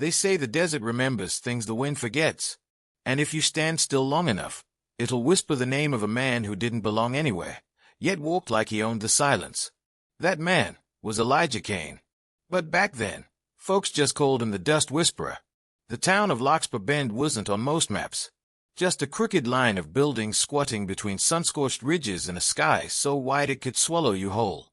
They say the desert remembers things the wind forgets. And if you stand still long enough, it'll whisper the name of a man who didn't belong anywhere, yet walked like he owned the silence. That man was Elijah Kane. But back then, folks just called him the Dust Whisperer. The town of Larkspur Bend wasn't on most maps. Just a crooked line of buildings squatting between sun-scorched ridges and a sky so wide it could swallow you whole.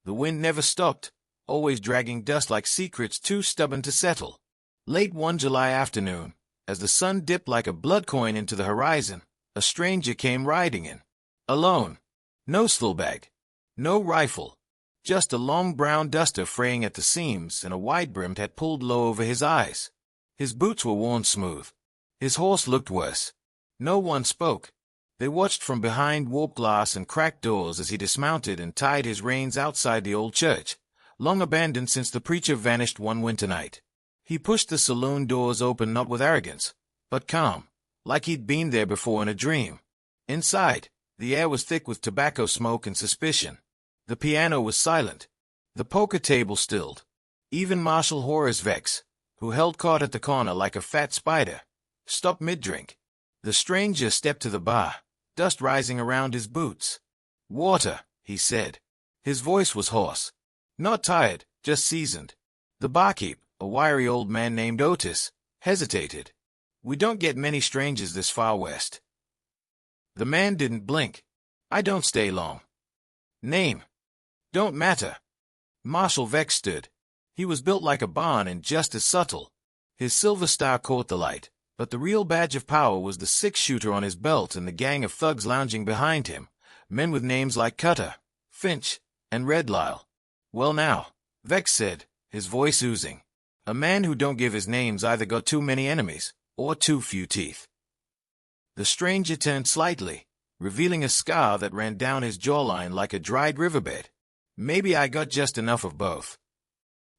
The wind never stopped, always dragging dust like secrets too stubborn to settle. Late one July afternoon, as the sun dipped like a blood coin into the horizon, a stranger came riding in. Alone. No bag. No rifle. Just a long brown duster fraying at the seams and a wide-brimmed hat pulled low over his eyes. His boots were worn smooth. His horse looked worse. No one spoke. They watched from behind warped glass and cracked doors as he dismounted and tied his reins outside the old church, long abandoned since the preacher vanished one winter night. He pushed the saloon doors open not with arrogance, but calm, like he'd been there before in a dream. Inside, the air was thick with tobacco smoke and suspicion. The piano was silent. The poker table stilled. Even Marshal Horace Vex, who held caught at the corner like a fat spider, stopped mid-drink. The stranger stepped to the bar, dust rising around his boots. "Water," he said. His voice was hoarse. Not tired, just seasoned. The barkeep, a wiry old man named Otis, hesitated. "We don't get many strangers this far west." The man didn't blink. "I don't stay long." "Name?" "Don't matter." Marshal Vex stood. He was built like a barn and just as subtle. His silver star caught the light, but the real badge of power was the six-shooter on his belt and the gang of thugs lounging behind him, men with names like Cutter, Finch, and Red Lyle. "Well now," Vex said, his voice oozing. "A man who don't give his names either got too many enemies, or too few teeth." The stranger turned slightly, revealing a scar that ran down his jawline like a dried riverbed. "Maybe I got just enough of both."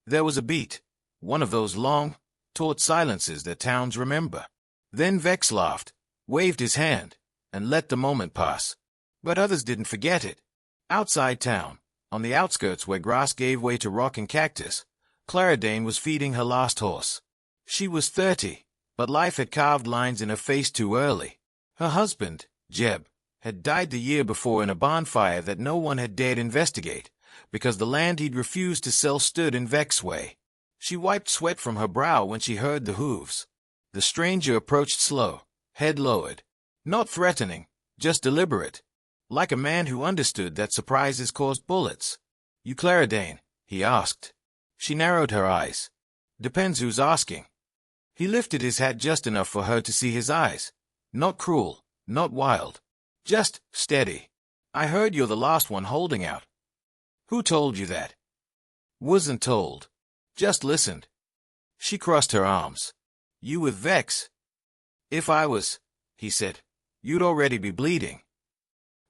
There was a beat, one of those long, taut silences that towns remember. Then Vex laughed, waved his hand, and let the moment pass. But others didn't forget it. Outside town, on the outskirts where grass gave way to rock and cactus, Clara Dane was feeding her last horse. She was 30, but life had carved lines in her face too early. Her husband, Jeb, had died the year before in a bonfire that no one had dared investigate, because the land he'd refused to sell stood in Vex's way. She wiped sweat from her brow when she heard the hooves. The stranger approached slow, head lowered. Not threatening, just deliberate. Like a man who understood that surprises caused bullets. "You Clara Dane?" he asked. She narrowed her eyes. "Depends who's asking." He lifted his hat just enough for her to see his eyes. Not cruel, not wild. Just steady. "I heard you're the last one holding out." "Who told you that?" "Wasn't told. Just listened." She crossed her arms. "You with Vex?" "If I was," he said, "you'd already be bleeding."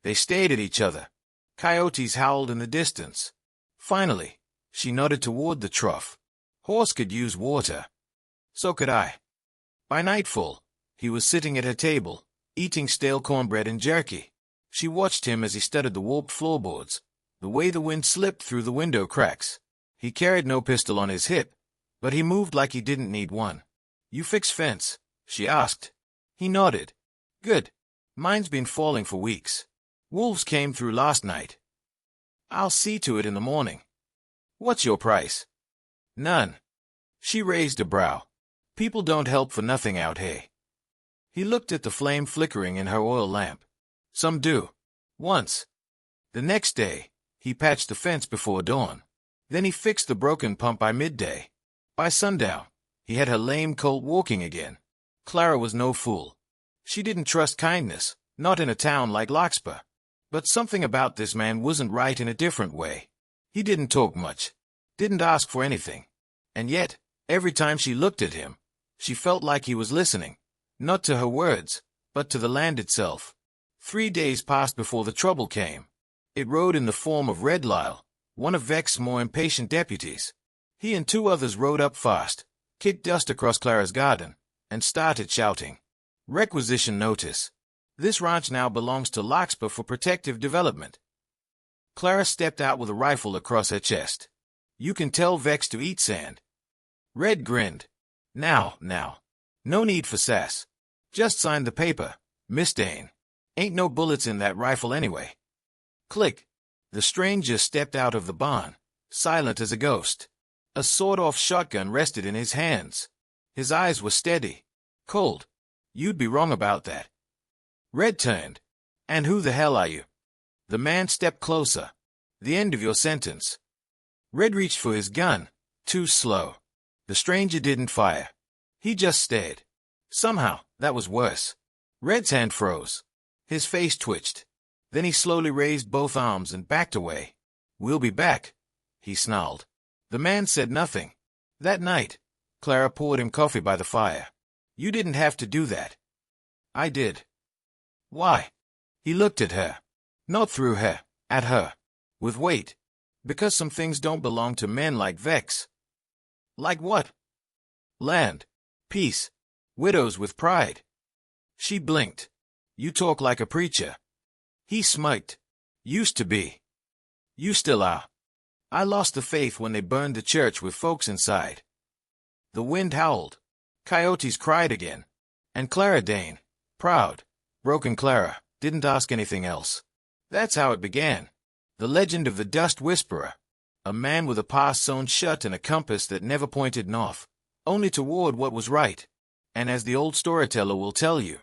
They stared at each other. Coyotes howled in the distance. Finally, she nodded toward the trough. "Horse could use water." "So could I." By nightfall, he was sitting at her table, eating stale cornbread and jerky. She watched him as he studied the warped floorboards, the way the wind slipped through the window cracks. He carried no pistol on his hip, but he moved like he didn't need one. "You fix fence?" she asked. He nodded. "Good. Mine's been falling for weeks. Wolves came through last night." "I'll see to it in the morning." "What's your price?" "None." She raised a brow. "People don't help for nothing out here." He looked at the flame flickering in her oil lamp. "Some do. Once." The next day, he patched the fence before dawn. Then he fixed the broken pump by midday. By sundown, he had her lame colt walking again. Clara was no fool. She didn't trust kindness, not in a town like Larkspur. But something about this man wasn't right in a different way. He didn't talk much, didn't ask for anything. And yet, every time she looked at him, she felt like he was listening, not to her words, but to the land itself. 3 days passed before the trouble came. It rode in the form of Red Lyle, one of Vex's more impatient deputies. He and 2 others rode up fast, kicked dust across Clara's garden, and started shouting. "Requisition notice. This ranch now belongs to Larkspur for protective development." Clara stepped out with a rifle across her chest. "You can tell Vex to eat sand." Red grinned. Now. No need for sass. Just sign the paper, Miss Dane. Ain't no bullets in that rifle anyway. Click. The stranger stepped out of the barn, silent as a ghost. A sawed-off shotgun rested in his hands. His eyes were steady, cold. You'd be wrong about that. Red turned. And who the hell are you? The man stepped closer. The end of your sentence. Red reached for his gun, too slow. The stranger didn't fire. He just stared. Somehow, that was worse. Red's hand froze. His face twitched. Then he slowly raised both arms and backed away. We'll be back, he snarled. The man said nothing. That night, Clara poured him coffee by the fire. You didn't have to do that. I did. Why? He looked at her. Not through her, at her. With weight. Because some things don't belong to men like Vex. Like what? Land. Peace. Widows with pride. She blinked. You talk like a preacher. He smirked. Used to be. You still are. I lost the faith when they burned the church with folks inside. The wind howled. Coyotes cried again. And Clara Dane, proud, broken Clara, didn't ask anything else. That's how it began. The legend of the Dust Whisperer. A man with a past sewn shut and a compass that never pointed north, only toward what was right. And as the old storyteller will tell you,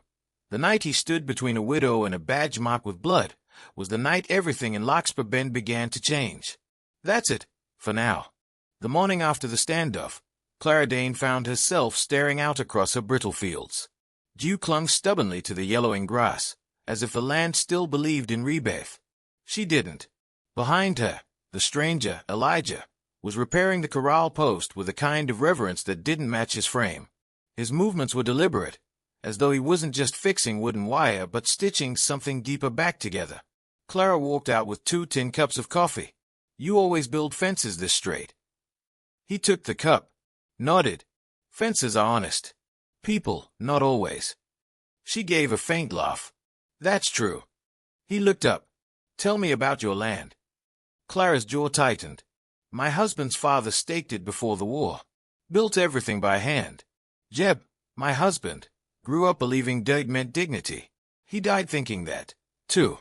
the night he stood between a widow and a badge marked with blood was the night everything in Larkspur Bend began to change. That's it, for now. The morning after the standoff, Clara Dane found herself staring out across her brittle fields. Dew clung stubbornly to the yellowing grass, as if the land still believed in rebirth. She didn't. Behind her, the stranger, Elijah, was repairing the corral post with a kind of reverence that didn't match his frame. His movements were deliberate, as though he wasn't just fixing wooden wire but stitching something deeper back together. Clara walked out with 2 tin cups of coffee. You always build fences this straight. He took the cup, nodded. Fences are honest. People, not always. She gave a faint laugh. That's true. He looked up. Tell me about your land. Clara's jaw tightened. My husband's father staked it before the war. Built everything by hand. Jeb, my husband, grew up believing dirt meant dignity. He died thinking that, too.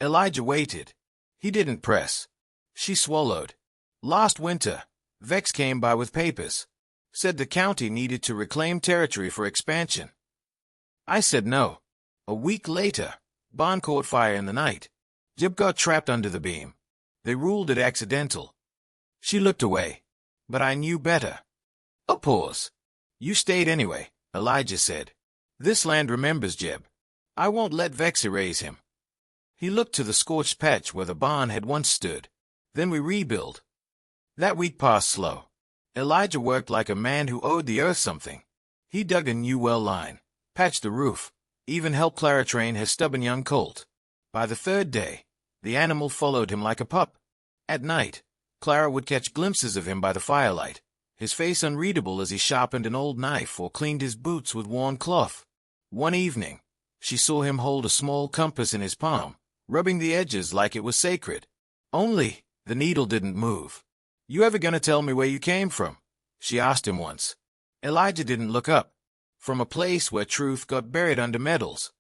Elijah waited. He didn't press. She swallowed. Last winter, Vex came by with papers. Said the county needed to reclaim territory for expansion. I said no. A week later, barn caught fire in the night. Jeb got trapped under the beam. They ruled it accidental. She looked away. But I knew better. A pause. You stayed anyway, Elijah said. This land remembers Jeb. I won't let Vex erase him. He looked to the scorched patch where the barn had once stood. Then we rebuild. That week passed slow. Elijah worked like a man who owed the earth something. He dug a new well line, patched the roof, even helped Clara train his stubborn young colt. By the 3rd day, the animal followed him like a pup. At night, Clara would catch glimpses of him by the firelight, his face unreadable as he sharpened an old knife or cleaned his boots with worn cloth. One evening, she saw him hold a small compass in his palm, rubbing the edges like it was sacred. Only, the needle didn't move. You ever gonna tell me where you came from? She asked him once. Elijah didn't look up. From a place where truth got buried under medals.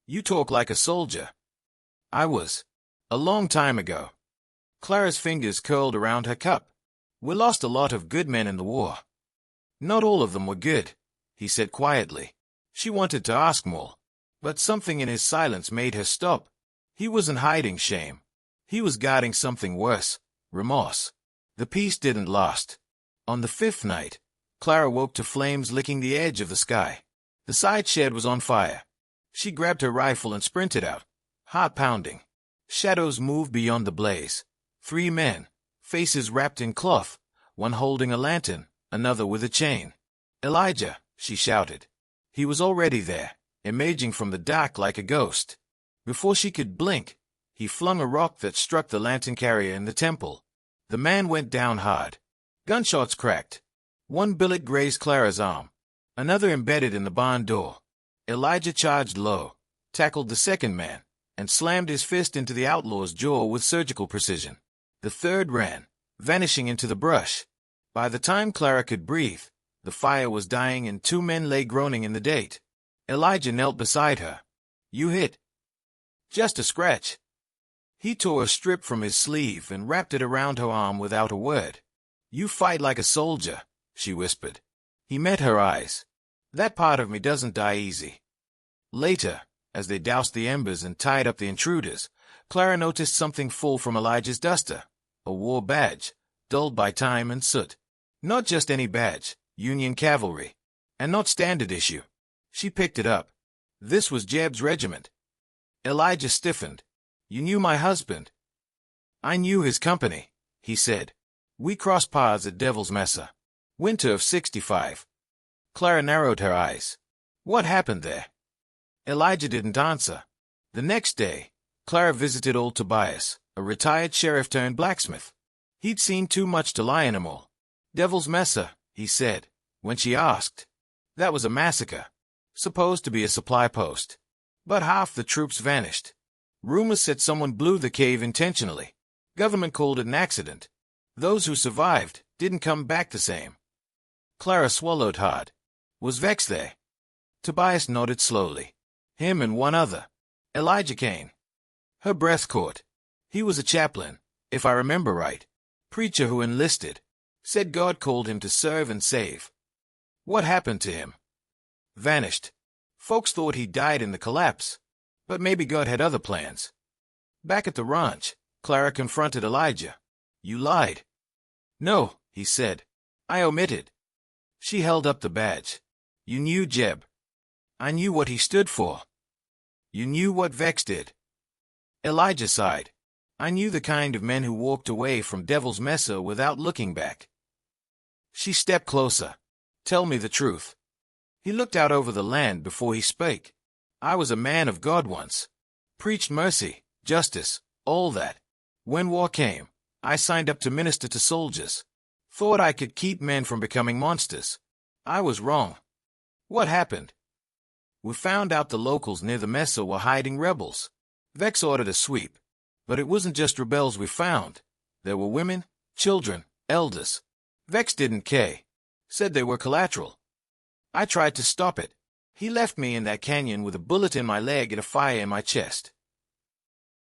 You talk like a soldier. I was. A long time ago. Clara's fingers curled around her cup. We lost a lot of good men in the war. Not all of them were good, he said quietly. She wanted to ask more, but something in his silence made her stop. He wasn't hiding shame. He was guarding something worse, remorse. The peace didn't last. On the 5th night, Clara woke to flames licking the edge of the sky. The side shed was on fire. She grabbed her rifle and sprinted out, heart pounding. Shadows moved beyond the blaze. 3 men, faces wrapped in cloth, one holding a lantern, another with a chain. Elijah, she shouted. He was already there, emerging from the dark like a ghost. Before she could blink, he flung a rock that struck the lantern carrier in the temple. The man went down hard. Gunshots cracked. One bullet grazed Clara's arm. Another embedded in the barn door. Elijah charged low, tackled the second man, and slammed his fist into the outlaw's jaw with surgical precision. The third ran, vanishing into the brush. By the time Clara could breathe, The fire was dying and two men lay groaning in the date. Elijah knelt beside her. "You hit." "Just a scratch." He tore a strip from his sleeve and wrapped it around her arm without a word. "You fight like a soldier," she whispered. He met her eyes. "That part of me doesn't die easy." Later, as they doused the embers and tied up the intruders, Clara noticed something fall from Elijah's duster, a war badge, dulled by time and soot. Not just any badge, Union cavalry, and not standard issue. She picked it up. This was Jeb's regiment. Elijah stiffened. "You knew my husband?" "I knew his company," he said. "We crossed paths at Devil's Mesa. Winter of '65. Clara narrowed her eyes. "What happened there?" Elijah didn't answer. The next day, Clara visited old Tobias, a retired sheriff-turned-blacksmith. He'd seen too much to lie anymore. "Devil's Mesa," he said, when she asked. "That was a massacre. Supposed to be a supply post. But half the troops vanished. Rumors said someone blew the cave intentionally. Government called it an accident. Those who survived didn't come back the same." Clara swallowed hard. "Was Vex there?" Tobias nodded slowly. "Him and one other. Elijah Kane." Her breath caught. "He was a chaplain, if I remember right. Preacher who enlisted. Said God called him to serve and save." "What happened to him?" "Vanished. Folks thought he died in the collapse. But maybe God had other plans." Back at the ranch, Clara confronted Elijah. "You lied." "No," he said. "I omitted." She held up the badge. "You knew Jeb." "I knew what he stood for." "You knew what Vex did." Elijah sighed. "I knew the kind of men who walked away from Devil's Mesa without looking back." She stepped closer. "Tell me the truth." He looked out over the land before he spake. "I was a man of God once. Preached mercy, justice, all that. When war came, I signed up to minister to soldiers. Thought I could keep men from becoming monsters. I was wrong." "What happened?" "We found out the locals near the Mesa were hiding rebels. Vex ordered a sweep. But it wasn't just rebels we found. There were women, children, elders. Vex didn't care. Said they were collateral. I tried to stop it. He left me in that canyon with a bullet in my leg and a fire in my chest."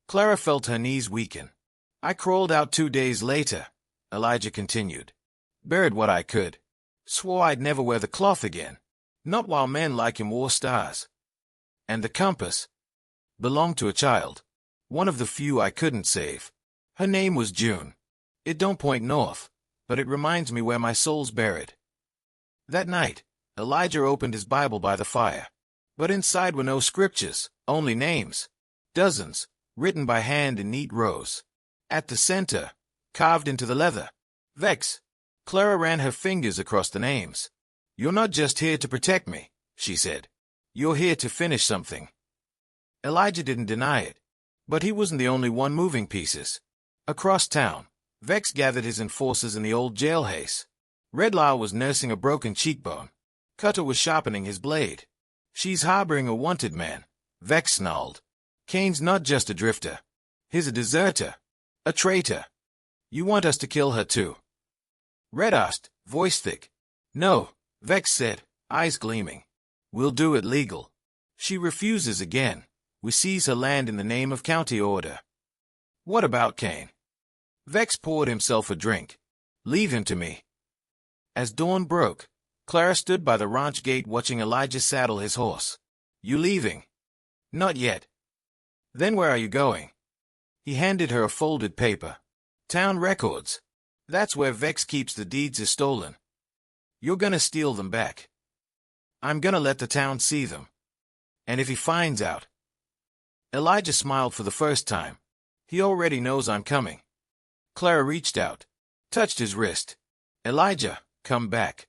Clara felt her knees weaken. "I crawled out 2 days later," Elijah continued. "Buried what I could. Swore I'd never wear the cloth again. Not while men like him wore stars. And the compass belonged to a child. One of the few I couldn't save. Her name was June. It don't point north, but it reminds me where my soul's buried." That night, Elijah opened his Bible by the fire. But inside were no scriptures, only names. Dozens, written by hand in neat rows. At the center, carved into the leather, Vex. Clara ran her fingers across the names. "You're not just here to protect me," she said. "You're here to finish something." Elijah didn't deny it. But he wasn't the only one moving pieces. Across town, Vex gathered his enforcers in the old jailhouse. Redlaw was nursing a broken cheekbone. Cutter was sharpening his blade. "She's harboring a wanted man," Vex snarled. "Kane's not just a drifter. He's a deserter. A traitor. You want us to kill her too?" Red asked, voice thick. "No," Vex said, eyes gleaming. "We'll do it legal. She refuses again. We seize her land in the name of county order." "What about Kane?" Vex poured himself a drink. "Leave him to me." As dawn broke, Clara stood by the ranch gate watching Elijah saddle his horse. "You leaving?" "Not yet." "Then where are you going?" He handed her a folded paper. "Town records. That's where Vex keeps the deeds is stolen. You're gonna steal them back. I'm gonna let the town see them. And if he finds out—" Elijah smiled for the first time. "He already knows I'm coming." Clara reached out, touched his wrist. "Elijah, come back."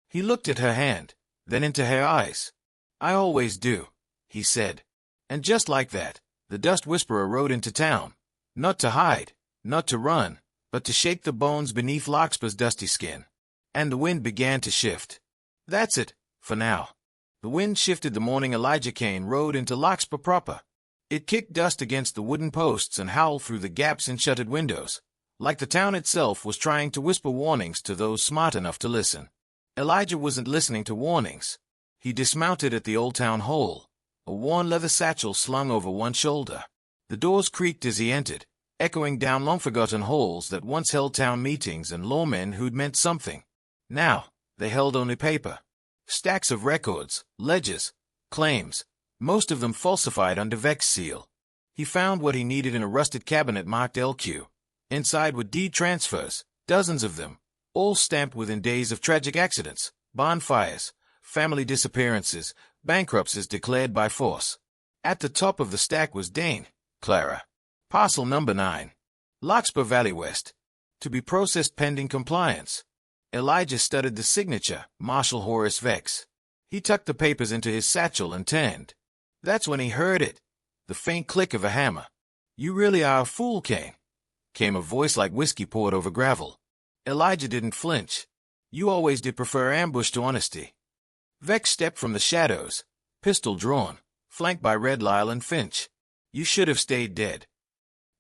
He looked at her hand, then into her eyes. "I always do," he said. And just like that, the dust whisperer rode into town. Not to hide, not to run, but to shake the bones beneath Larkspur's dusty skin. And the wind began to shift. That's it, for now. The wind shifted the morning Elijah Kane rode into Larkspur proper. It kicked dust against the wooden posts and howled through the gaps in shuttered windows, like the town itself was trying to whisper warnings to those smart enough to listen. Elijah wasn't listening to warnings. He dismounted at the old town hall, a worn leather satchel slung over one shoulder. The doors creaked as he entered, echoing down long-forgotten halls that once held town meetings and lawmen who'd meant something. Now, they held only paper. Stacks of records, ledgers, claims, most of them falsified under Vex's seal. He found what he needed in a rusted cabinet marked LQ. Inside were deed transfers, dozens of them, all stamped within days of tragic accidents, bonfires, family disappearances, bankruptcies declared by force. At the top of the stack was Dane, Clara. Parcel number 9. Larkspur Valley West. To be processed pending compliance. Elijah studied the signature, Marshal Horace Vex. He tucked the papers into his satchel and turned. That's when he heard it. The faint click of a hammer. "You really are a fool, Kane," came a voice like whiskey poured over gravel. Elijah didn't flinch. "You always did prefer ambush to honesty." Vex stepped from the shadows, pistol drawn, flanked by Red Lyle and Finch. "You should have stayed dead."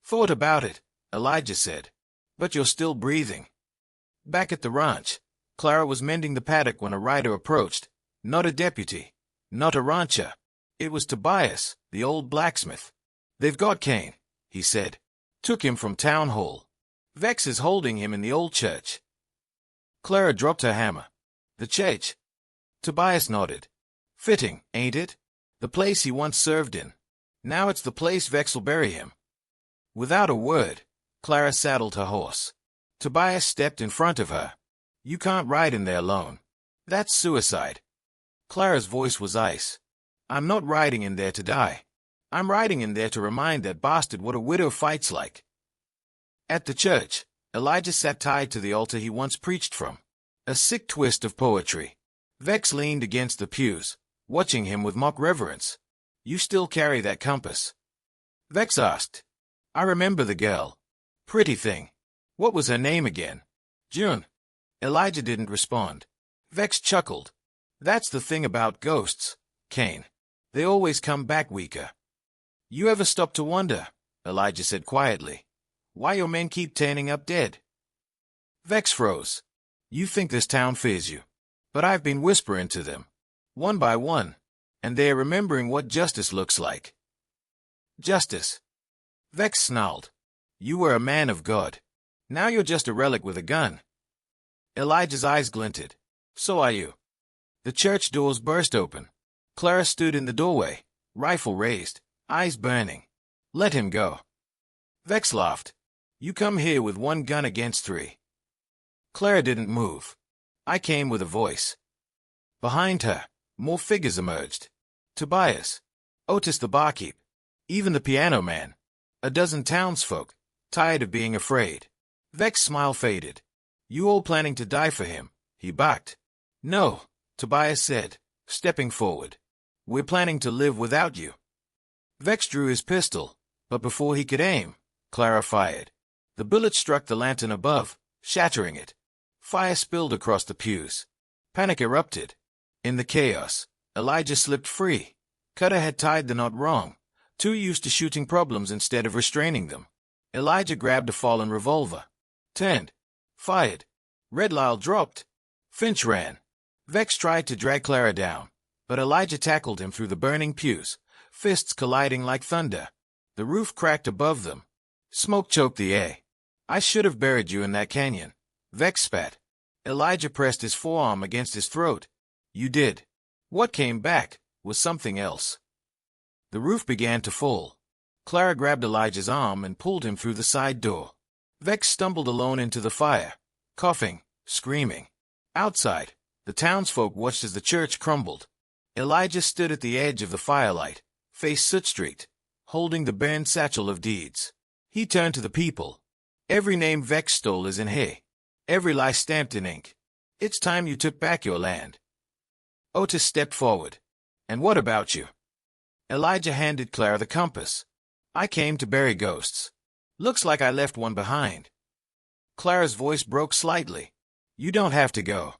"Thought about it," Elijah said. "But you're still breathing." Back at the ranch, Clara was mending the paddock when a rider approached. Not a deputy, not a rancher. It was Tobias, the old blacksmith. "They've got Kane," he said. "Took him from town hall. Vex is holding him in the old church." Clara dropped her hammer. "The church?" Tobias nodded. "Fitting, ain't it? The place he once served in. Now it's the place Vex'll bury him." Without a word, Clara saddled her horse. Tobias stepped in front of her. "You can't ride in there alone. That's suicide." Clara's voice was ice. "I'm not riding in there to die. I'm riding in there to remind that bastard what a widow fights like." At the church, Elijah sat tied to the altar he once preached from. A sick twist of poetry. Vex leaned against the pews, watching him with mock reverence. "You still carry that compass?" Vex asked. "I remember the girl. Pretty thing. What was her name again?" "June." Elijah didn't respond. Vex chuckled. "That's the thing about ghosts, Kane. They always come back weaker." "You ever stop to wonder," Elijah said quietly, "why your men keep turning up dead?" Vex froze. "You think this town fears you. But I've been whispering to them, one by one, and they're remembering what justice looks like." "Justice?" Vex snarled. "You were a man of God. Now you're just a relic with a gun." Elijah's eyes glinted. "So are you." The church doors burst open. Clara stood in the doorway, rifle raised, eyes burning. "Let him go." Vex laughed. "You come here with one gun against 3. Clara didn't move. I came with a voice. Behind her, more figures emerged. Tobias, Otis the barkeep, even the piano man, a dozen townsfolk, tired of being afraid. Vex's smile faded. "You all planning to die for him?" he barked. "No," Tobias said, stepping forward. "We're planning to live without you." Vex drew his pistol, but before he could aim, Clara fired. The bullet struck the lantern above, shattering it. Fire spilled across the pews. Panic erupted. In the chaos, Elijah slipped free. Cutter had tied the knot wrong, too used to shooting problems instead of restraining them. Elijah grabbed a fallen revolver, turned, fired. Red Lyle dropped. Finch ran. Vex tried to drag Clara down, but Elijah tackled him through the burning pews, fists colliding like thunder. The roof cracked above them. Smoke choked the air. "I should have buried you in that canyon," Vex spat. Elijah pressed his forearm against his throat. "You did." What came back was something else. The roof began to fall. Clara grabbed Elijah's arm and pulled him through the side door. Vex stumbled alone into the fire, coughing, screaming. Outside, the townsfolk watched as the church crumbled. Elijah stood at the edge of the firelight, face soot-streaked, holding the burned satchel of deeds. He turned to the people. "Every name Vex stole is in here. Every lie stamped in ink. It's time you took back your land." Otis stepped forward. "And what about you?" Elijah handed Clara the compass. "I came to bury ghosts. Looks like I left one behind." Clara's voice broke slightly. "You don't have to go."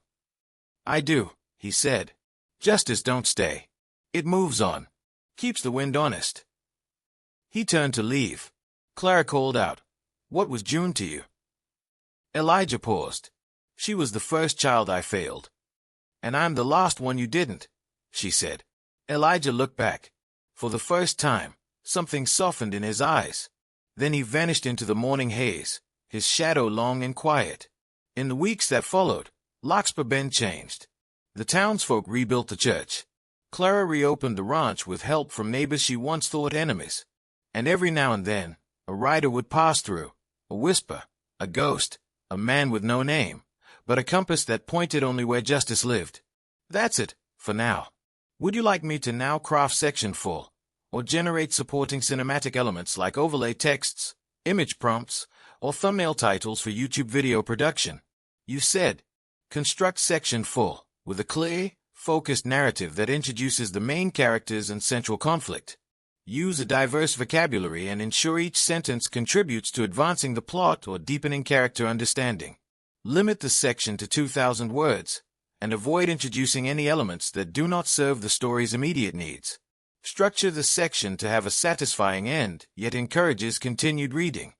"I do," he said. "Justice don't stay. It moves on. Keeps the wind honest." He turned to leave. Clara called out, "What was June to you?" Elijah paused. "She was the first child I failed. And I'm the last one you didn't, she said. Elijah looked back. For the first time, something softened in his eyes. Then he vanished into the morning haze, his shadow long and quiet. In the weeks that followed, Larkspur Bend changed. The townsfolk rebuilt the church. Clara reopened the ranch with help from neighbors she once thought enemies. And every now and then, a rider would pass through, a whisper, a ghost, a man with no name, but a compass that pointed only where justice lived. That's it, for now. Would you like me to now craft section 4, or generate supporting cinematic elements like overlay texts, image prompts, or thumbnail titles for YouTube video production? You said, construct section 4, with a clear, focused narrative that introduces the main characters and central conflict. Use a diverse vocabulary and ensure each sentence contributes to advancing the plot or deepening character understanding. Limit the section to 2,000 words, and avoid introducing any elements that do not serve the story's immediate needs. Structure the section to have a satisfying end, yet encourages continued reading.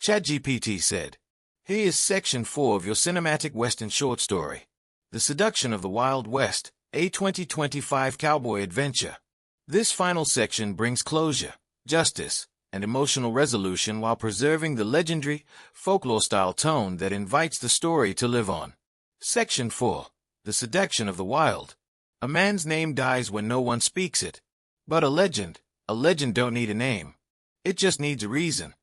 ChatGPT said, "Here is section 4 of your cinematic Western short story. The Seduction of the Wild West, a 2025 cowboy adventure." This final section brings closure, justice, and emotional resolution while preserving the legendary, folklore-style tone that invites the story to live on. Section 4. The Seduction of the Wild. A man's name dies when no one speaks it. But a legend don't need a name. It just needs a reason.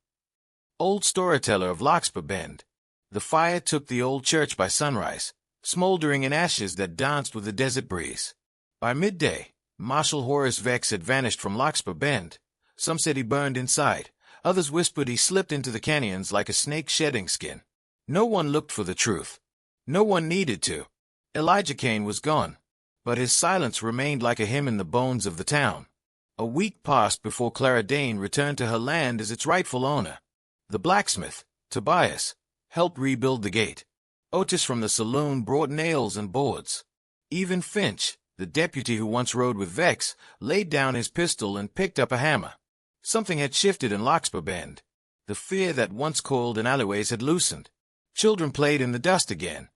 Old storyteller of Larkspur Bend. The fire took the old church by sunrise, smoldering in ashes that danced with the desert breeze. By midday, Marshal Horace Vex had vanished from Larkspur Bend. Some said he burned inside. Others whispered he slipped into the canyons like a snake shedding skin. No one looked for the truth. No one needed to. Elijah Kane was gone, but his silence remained like a hymn in the bones of the town. A week passed before Clara Dane returned to her land as its rightful owner. The blacksmith, Tobias, helped rebuild the gate. Otis from the saloon brought nails and boards. Even Finch, the deputy who once rode with Vex, laid down his pistol and picked up a hammer. Something had shifted in Larkspur Bend. The fear that once coiled in alleyways had loosened. Children played in the dust again.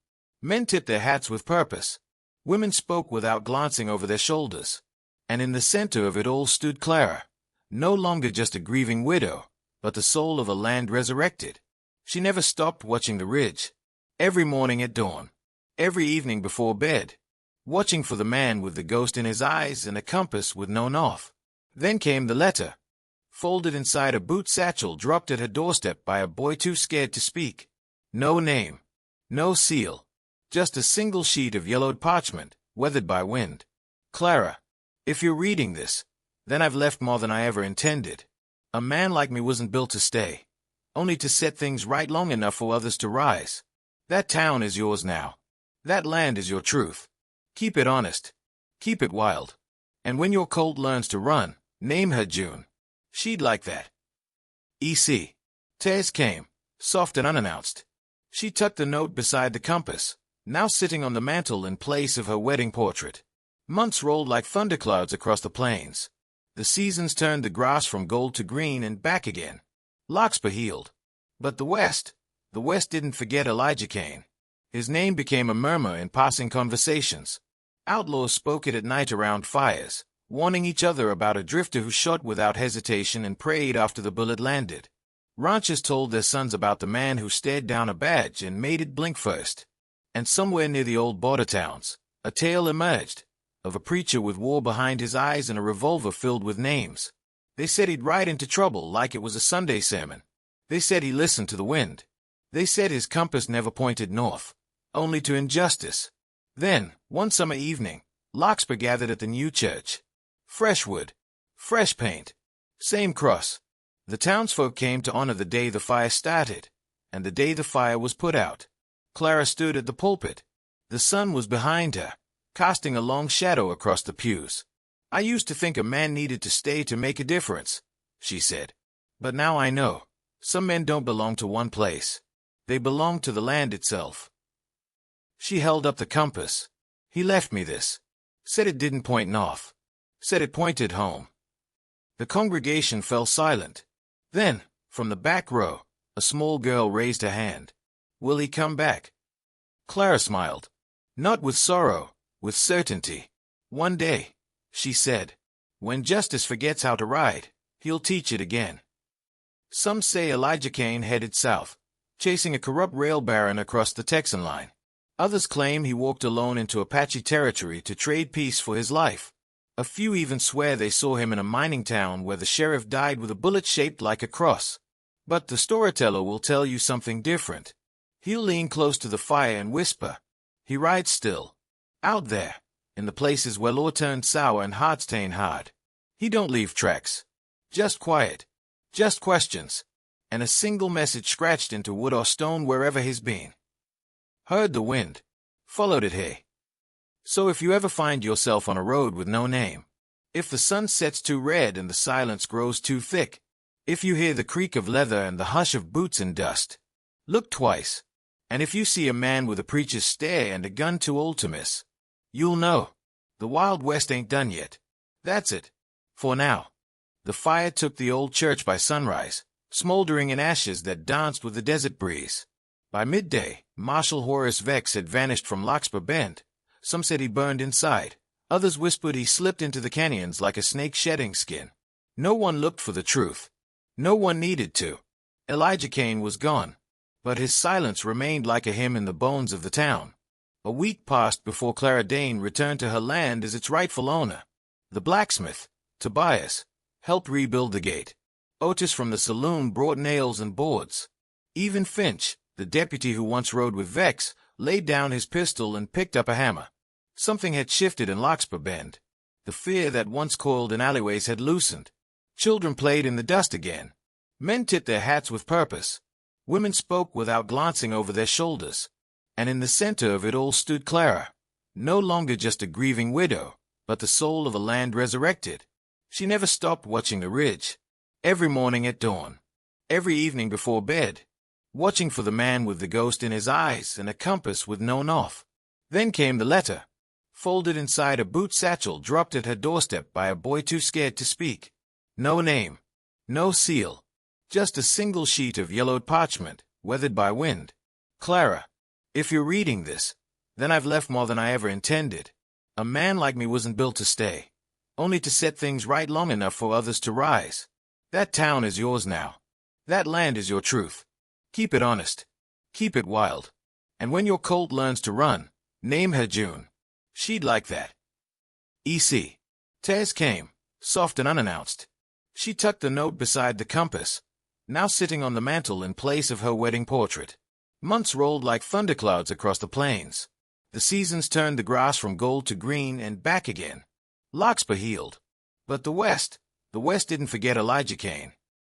Men tipped their hats with purpose. Women spoke without glancing over their shoulders. And in the center of it all stood Clara, no longer just a grieving widow, but the soul of a land resurrected. She never stopped watching the ridge. Every morning at dawn. Every evening before bed. Watching for the man with the ghost in his eyes and a compass with no north. Then came the letter, folded inside a boot satchel dropped at her doorstep by a boy too scared to speak. No name. No seal. Just a single sheet of yellowed parchment, weathered by wind. Clara, if you're reading this, then I've left more than I ever intended. A man like me wasn't built to stay, only to set things right long enough for others to rise. That town is yours now. That land is your truth. Keep it honest. Keep it wild. And when your colt learns to run, name her June. She'd like that. E.C. Tess came, soft and unannounced. She tucked the note beside the compass, now sitting on the mantel in place of her wedding portrait. Months rolled like thunderclouds across the plains. The seasons turned the grass from gold to green and back again. Larkspur healed. But the West didn't forget Elijah Kane. His name became a murmur in passing conversations. Outlaws spoke it at night around fires, warning each other about a drifter who shot without hesitation and prayed after the bullet landed. Ranchers told their sons about the man who stared down a badge and made it blink first. And somewhere near the old border towns, a tale emerged, of a preacher with war behind his eyes and a revolver filled with names. They said he'd ride into trouble like it was a Sunday sermon. They said he listened to the wind. They said his compass never pointed north, only to injustice. Then, one summer evening, Larkspur gathered at the new church. Fresh wood, fresh paint, same cross. The townsfolk came to honor the day the fire started, and the day the fire was put out. Clara stood at the pulpit. The sun was behind her, casting a long shadow across the pews. "I used to think a man needed to stay to make a difference," she said. "But now I know. Some men don't belong to one place. They belong to the land itself." She held up the compass. "He left me this. Said it didn't point north. Said it pointed home." The congregation fell silent. Then, from the back row, a small girl raised her hand. "Will he come back?" Clara smiled. Not with sorrow, with certainty. One day, she said, when justice forgets how to ride, he'll teach it again. Some say Elijah Kane headed south, chasing a corrupt rail baron across the Texan line. Others claim he walked alone into Apache territory to trade peace for his life. A few even swear they saw him in a mining town where the sheriff died with a bullet shaped like a cross. But the storyteller will tell you something different. He'll lean close to the fire and whisper. He rides still. Out there, in the places where law turned sour and hearts tained hard. He don't leave tracks. Just quiet. Just questions. And a single message scratched into wood or stone wherever he's been. Heard the wind. Followed it, hey. So if you ever find yourself on a road with no name, if the sun sets too red and the silence grows too thick, if you hear the creak of leather and the hush of boots and dust, look twice. And if you see a man with a preacher's stare and a gun too old to miss, you'll know. The Wild West ain't done yet. That's it. For now. The fire took the old church by sunrise, smoldering in ashes that danced with the desert breeze. By midday, Marshal Horace Vex had vanished from Larkspur Bend. Some said he burned inside. Others whispered he slipped into the canyons like a snake shedding skin. No one looked for the truth. No one needed to. Elijah Kane was gone. But his silence remained like a hymn in the bones of the town. A week passed before Clara Dane returned to her land as its rightful owner. The blacksmith, Tobias, helped rebuild the gate. Otis from the saloon brought nails and boards. Even Finch, the deputy who once rode with Vex, laid down his pistol and picked up a hammer. Something had shifted in Larkspur Bend. The fear that once coiled in alleyways had loosened. Children played in the dust again. Men tipped their hats with purpose. Women spoke without glancing over their shoulders. And in the center of it all stood Clara, no longer just a grieving widow, but the soul of a land resurrected. She never stopped watching the ridge. Every morning at dawn. Every evening before bed. Watching for the man with the ghost in his eyes and a compass with no north. Then came the letter, folded inside a boot satchel dropped at her doorstep by a boy too scared to speak. No name. No seal. Just a single sheet of yellowed parchment, weathered by wind. Clara, if you're reading this, then I've left more than I ever intended. A man like me wasn't built to stay, only to set things right long enough for others to rise. That town is yours now. That land is your truth. Keep it honest. Keep it wild. And when your colt learns to run, name her June. She'd like that. E.C. Tess came, soft and unannounced. She tucked the note beside the compass, now sitting on the mantel in place of her wedding portrait. Months rolled like thunderclouds across the plains. The seasons turned the grass from gold to green and back again. Larkspur healed. But the West didn't forget Elijah Kane.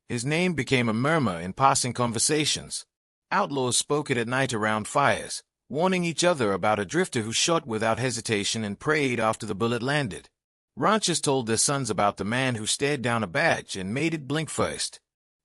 His name became a murmur in passing conversations. Outlaws spoke it at night around fires, warning each other about a drifter who shot without hesitation and prayed after the bullet landed. Ranchers told their sons about the man who stared down a badge and made it blink first.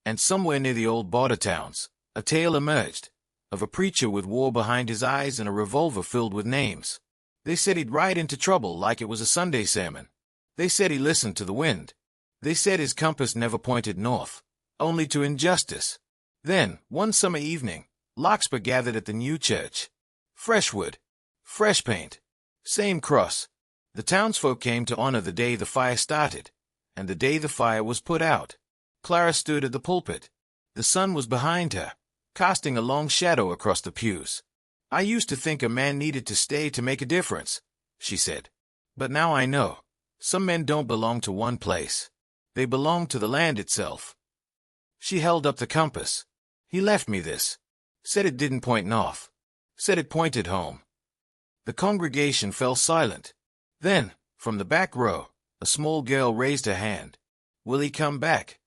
And somewhere near the old border towns, a tale emerged, of a preacher with war behind his eyes and a revolver filled with names. They said he'd ride into trouble like it was a Sunday sermon. They said he listened to the wind. They said his compass never pointed north, only to injustice. Then, one summer evening, Larkspur gathered at the new church. Fresh wood, fresh paint, same cross. The townsfolk came to honor the day the fire started, and the day the fire was put out. Clara stood at the pulpit. The sun was behind her, casting a long shadow across the pews. I used to think a man needed to stay to make a difference, she said. But now I know. Some men don't belong to one place. They belong to the land itself. She held up the compass. He left me this. Said it didn't point north. Said it pointed home. The congregation fell silent. Then, from the back row, a small girl raised her hand. Will he come back?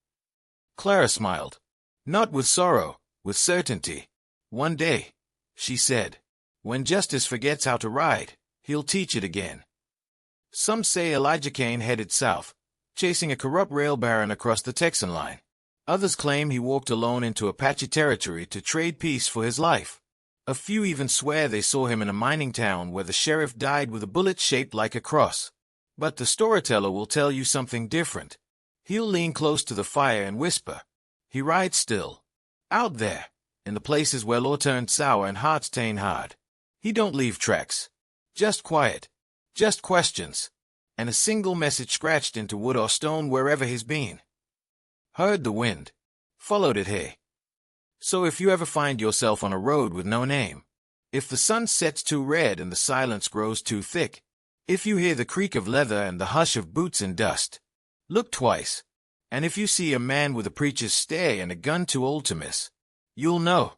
Clara smiled. Not with sorrow, with certainty. One day, she said, when justice forgets how to ride, he'll teach it again. Some say Elijah Kane headed south, chasing a corrupt rail baron across the Texan line. Others claim he walked alone into Apache territory to trade peace for his life. A few even swear they saw him in a mining town where the sheriff died with a bullet shaped like a cross. But the storyteller will tell you something different. He'll lean close to the fire and whisper. He rides still. Out there, in the places where law turned sour and hearts tained hard. He don't leave tracks. Just quiet. Just questions, and a single message scratched into wood or stone wherever he's been. Heard the wind. Followed it, hey. So if you ever find yourself on a road with no name, if the sun sets too red and the silence grows too thick, if you hear the creak of leather and the hush of boots in dust, look twice. And if you see a man with a preacher's stare and a gun too old to miss, you'll know.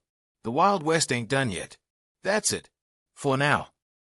The Wild West ain't done yet. That's it. For now.